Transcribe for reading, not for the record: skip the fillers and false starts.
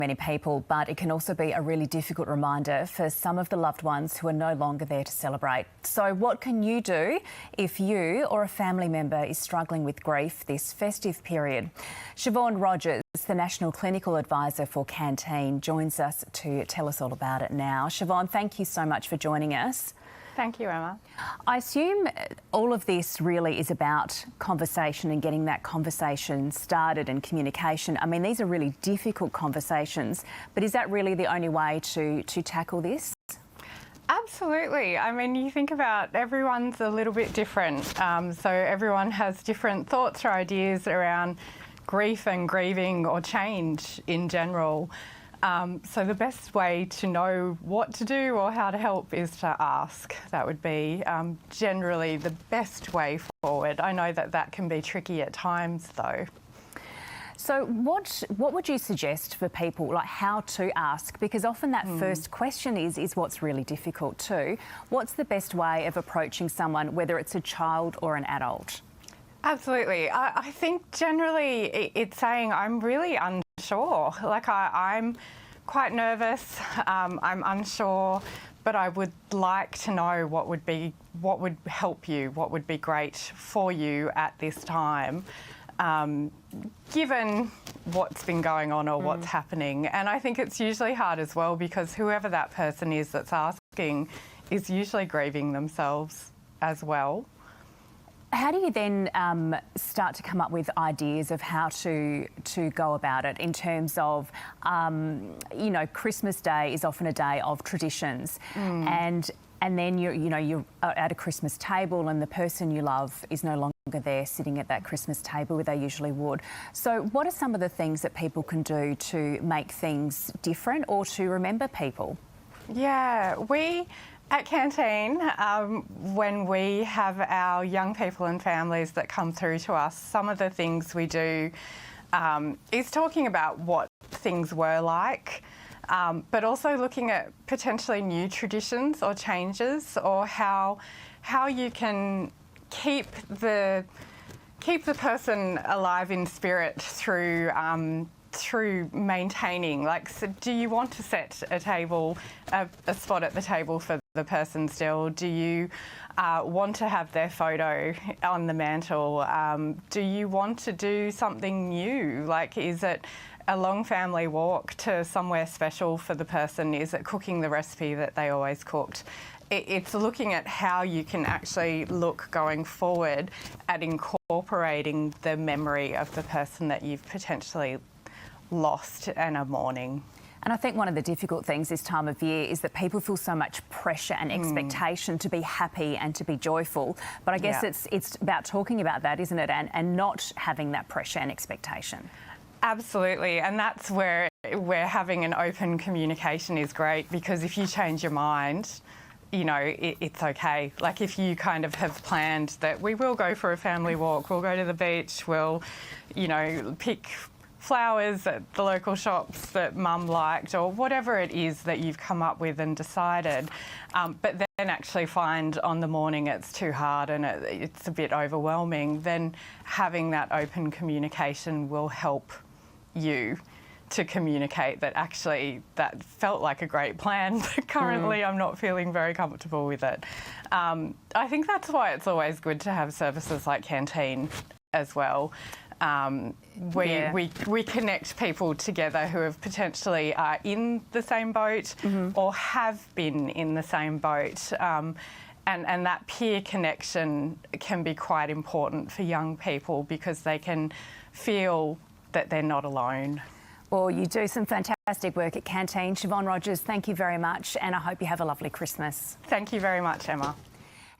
many people, but it can also be a really difficult reminder for some of the loved ones who are no longer there to celebrate. So what can you do if you or a family member is struggling with grief this festive period? Siobhan Rogers, the National Clinical Advisor for Canteen, joins us to tell us all about it now. Siobhan, thank you so much for joining us. Thank you, Emma. I assume all of this really is about conversation and getting that conversation started and communication. I mean, these are really difficult conversations, but is that really the only way to tackle this? Absolutely. I mean, you think about everyone's a little bit different. So everyone has different thoughts or ideas around grief and grieving or change in general. So the best way to know what to do or how to help is to ask. That would be generally the best way forward. I know that that can be tricky at times though. So what would you suggest for people, like how to ask? Because often that first question is what's really difficult too. What's the best way of approaching someone, whether it's a child or an adult? Absolutely. I think generally it's saying I'm really unsure. Like I'm quite nervous, I'm unsure, but I would like to know what would help you, what would be great for you at this time, given what's been going on or what's happening. And I think it's usually hard as well because whoever that person is that's asking is usually grieving themselves as well. How do you then start to come up with ideas of how to go about it in terms of, you know, Christmas Day is often a day of traditions, and then you're at a Christmas table and the person you love is no longer there sitting at that Christmas table where they usually would. So what are some of the things that people can do to make things different or to remember people? Yeah, at Canteen, when we have our young people and families that come through to us, some of the things we do is talking about what things were like, but also looking at potentially new traditions or changes, or how you can keep the person alive in spirit through maintaining, like, so do you want to set a table, a spot at the table for the person still? Do you want to have their photo on the mantle? Do you want to do something new? Like, is it a long family walk to somewhere special for the person? Is it cooking the recipe that they always cooked? It's looking at how you can actually look going forward at incorporating the memory of the person that you've potentially lost and are mourning. And I think one of the difficult things this time of year is that people feel so much pressure and expectation to be happy and to be joyful. But I guess it's about talking about that, isn't it? And not having that pressure and expectation. Absolutely. And that's where having an open communication is great, because if you change your mind, you know, it's okay. Like if you kind of have planned that we will go for a family walk, we'll go to the beach, we'll, you know, pick flowers at the local shops that mum liked, or whatever it is that you've come up with and decided, but then actually find on the morning it's too hard and it's a bit overwhelming, then having that open communication will help you to communicate that actually that felt like a great plan, but currently I'm not feeling very comfortable with it. I think that's why it's always good to have services like Canteen as well. We connect people together who have potentially are in the same boat or have been in the same boat, and that peer connection can be quite important for young people because they can feel that they're not alone. Well, you do some fantastic work at Canteen. Siobhan Rogers, thank you very much, and I hope you have a lovely Christmas. Thank you very much, Emma.